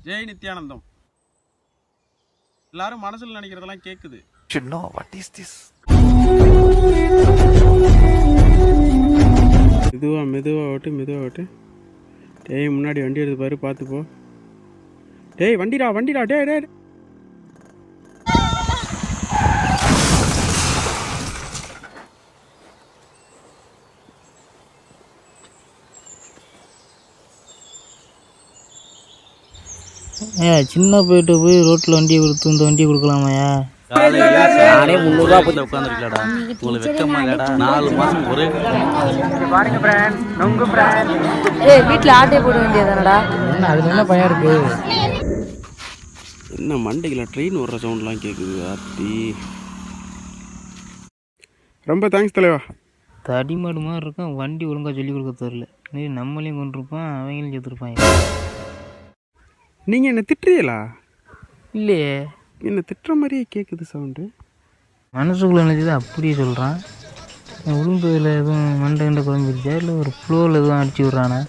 ஜெய் நித்யானந்தம். எல்லாரும் மனசுல நினைக்கிறதெல்லாம் கேக்குது. Should know what is this? மெதுவா ஓட்டு. டேய் முன்னாடி வண்டி எடுத்து பாரு, பார்த்து போ. டேய் வண்டிடா டேய். சின்ன போயிட்டு போய் ரோட்டில் வண்டியை கொடுத்து இந்த வண்டியை கொடுக்கலாமாயா? நானே 300 ரூபா போட்டு உட்காந்துருக்கலடா. உங்களுக்கு வெக்கமா இல்லடா? 4 மாசம் ஒரே வீட்டில் ஆட்டை போட வேண்டியதானடா. என்ன அது என்ன பையன் இருக்கு? என்ன மண்டைக்குள்ள ட்ரெயின் ஓடுற சவுண்ட்லாம் கேட்குது ஆர்த்தி. ரொம்ப தேங்க்ஸ் தலைவா. தடிமாடு மாதிரி இருக்கும், வண்டி ஒழுங்காக சொல்லி கொடுக்க தெரியல. நம்மளையும் கொண்டிருப்பான், அவங்களையும் சேர்த்துருப்பாங்க. நீங்கள் என்ன திட்டுறீங்களா? இல்லையே, என்ன திட்டுற மாதிரியே கேட்குது சவுண்டு. மனசுக்குள்ள நினச்சது அப்படியே சொல்கிறான். உளுந்ததில் எதுவும் மண்டை குழம்பிருச்சா இல்லை ஒரு ஃப்ளோவில் எதுவும் அடிச்சு விட்றானா?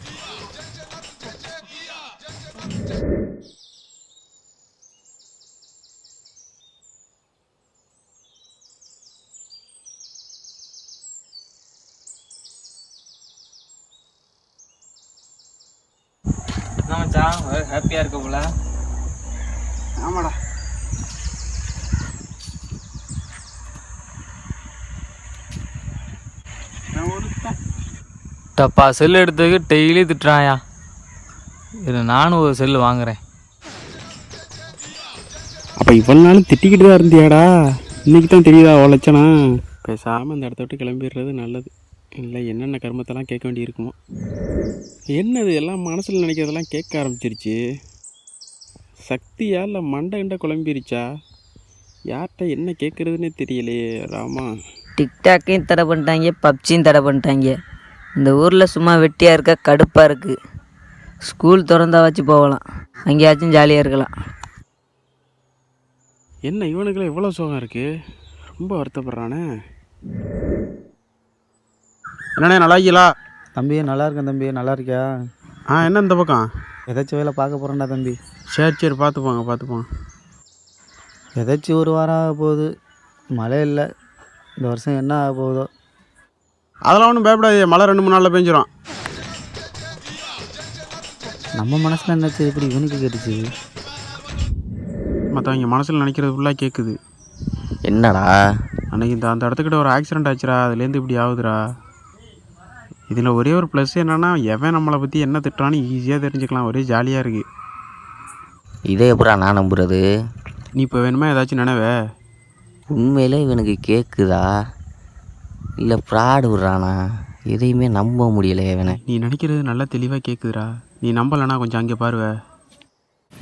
ஹாப்பியா இருக்க போல. ஆமாடா. தப்பா செல் எடுத்ததுக்கு டெய்லி திட்டுறாயா. இது நானும் ஒரு செல்லு வாங்குறேன். அப்போ இவ்வளோ நாளும் திட்டிக்கிட்டு தான் இருந்தியாடா? இன்னைக்கு தான் தெரியுதா அவ்வளோ லட்சணம்? பேசாமல் இந்த இடத்த விட்டு கிளம்பிடுறது நல்லது. இல்லை என்னென்ன கர்மத்தெல்லாம் கேட்க வேண்டி இருக்குமோ. என்னது எல்லாம் மனசில் நினைக்கிறதெல்லாம் கேட்க ஆரம்பிச்சிருச்சு. சக்தியா இல்லை மண்டை குழம்பிருச்சா? யார்கிட்ட என்ன கேட்குறதுன்னே தெரியலையே ராமா. டிக்டாக்கையும் தடை பண்ணிட்டாங்க, பப்ஜியும் தடை பண்ணிட்டாங்க. இந்த ஊரில் சும்மா வெட்டியாக இருக்க கடுப்பாக இருக்குது. ஸ்கூல் திறந்தா வச்சு போகலாம், அங்கேயாச்சும் ஜாலியாக இருக்கலாம். என்ன இவனுக்குலாம் எவ்வளோ சோகம் இருக்குது? ரொம்ப வருத்தப்படுறானே. என்னண்ணே நல்லா இருக்கீங்களா? தம்பி நல்லா இருக்கேன் தம்பி, நல்லா இருக்கியா? என்ன இந்த பக்கம் ஏதாச்சும் வேலை பார்க்க போகிறேன்டா தம்பி. சரி பார்த்துப்போங்க. ஏதாச்சும் ஒரு வாரம் ஆக போகுது, மழை இல்லை. இந்த வருஷம் என்ன ஆக போகுதோ. அதெல்லாம் ஒன்றும் பயப்படாது, மழை 2-3 நாளில் பெஞ்சிடும். நம்ம மனசில் நினச்சி இப்படி இவனுக்கு கேட்டுச்சு. மற்றவங்க மனசில் நினைக்கிறது ஃபுல்லாக கேட்குது. என்னடா அன்றைக்கி அந்த இடத்துக்கிட்ட ஒரு ஆக்சிடெண்ட் ஆச்சுடா, அதுலேருந்து இப்படி ஆகுதுடா. இதில் ஒரே ஒரு ப்ளஸ் என்னென்னா, எவன் நம்மளை பற்றி என்ன திட்டுறான்னு ஈஸியாக தெரிஞ்சுக்கலாம். ஒரே ஜாலியாக இருக்குது. இதே எப்படா நான் நம்புறது? நீ இப்போ வேணுமா ஏதாச்சும் நினைவே? உண்மையிலே இவனுக்கு கேட்குதா இல்லை ஃப்ராடு விட்றானா? எதையுமே நம்ப முடியல இவனை. நீ நினைக்கிறது நல்லா தெளிவாக கேட்குதுடா. நீ நம்பலைன்னா கொஞ்சம் அங்கே பாருவே.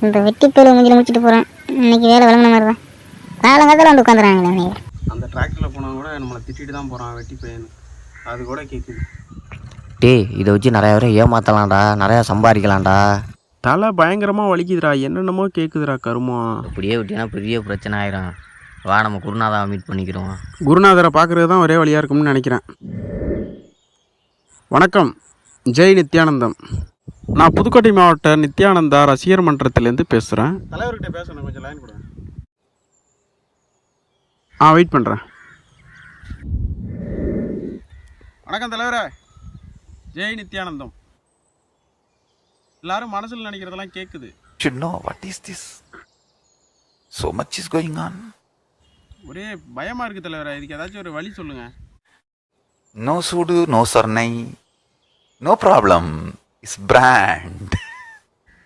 இந்த வெட்டி பேர் மூஞ்சில் முடிச்சுட்டு போகிறேன். இன்னைக்கு வேலை வழங்கின மாதிரி தான் காலங்காலத்தில் வந்து உட்காந்துறாங்களே. அந்த டிராக்டரில் போனவங்க கூட நம்மளை திட்டிட்டு தான் போகிறான், வெட்டி பையன். அது கூட கேட்குது. டேய் இதை வச்சு நிறையா பேரை ஏமாற்றலாம்டா, நிறையா சம்பாதிக்கலாம்டா. தலை பயங்கரமாக வலிக்குதுடா, என்னென்னமோ கேட்குதுடா கருமம். அப்படியே விட்டினா பெரிய பிரச்சனை ஆயிரும். வா நம்ம குருநாதாவை மீட் பண்ணிக்கிறோம். குருநாதரை பார்க்குறது தான் ஒரே வழியாக இருக்கும்னு நினைக்கிறேன். வணக்கம், ஜெய் நித்யானந்தம். நான் புதுக்கோட்டை மாவட்ட நித்யானந்தா ரசிகர் மன்றத்திலேருந்து பேசுகிறேன். தலைவர்கிட்ட பேசணும், கொஞ்சம் லைன் கொடுங்க. வெயிட் பண்ணுறேன். வணக்கம் தலைவரே, ஜெய் நித்யானந்தம். எல்லாரும் மனசில் நினைக்கிறதெல்லாம் கேட்குது. Should know what is this? So much is going on. ஒரே பயமாக இருக்குது தலைவரே, இதுக்கு ஏதாச்சும் ஒரு வழி சொல்லுங்கள். No sudu, no sarnai. No problem. It's brand.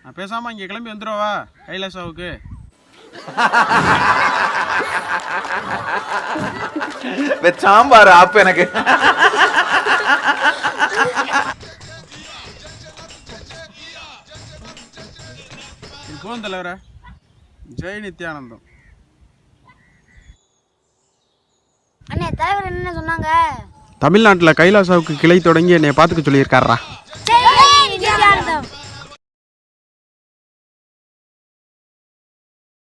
நான் பேசாமல் இங்கே கிளம்பி வந்துடுவா கைலாசாவுக்கு. சாம்பார் ஆப்பு எனக்கு. இது போதும் தலைவரே. ஜெய் நித்யானந்தம். அண்ணே தலைவர் என்ன சொன்னாங்க? தமிழ்நாட்டில் கைலாசாவுக்கு கிளை தொடங்கி என்னை பார்த்துக்க சொல்லியிருக்காரா.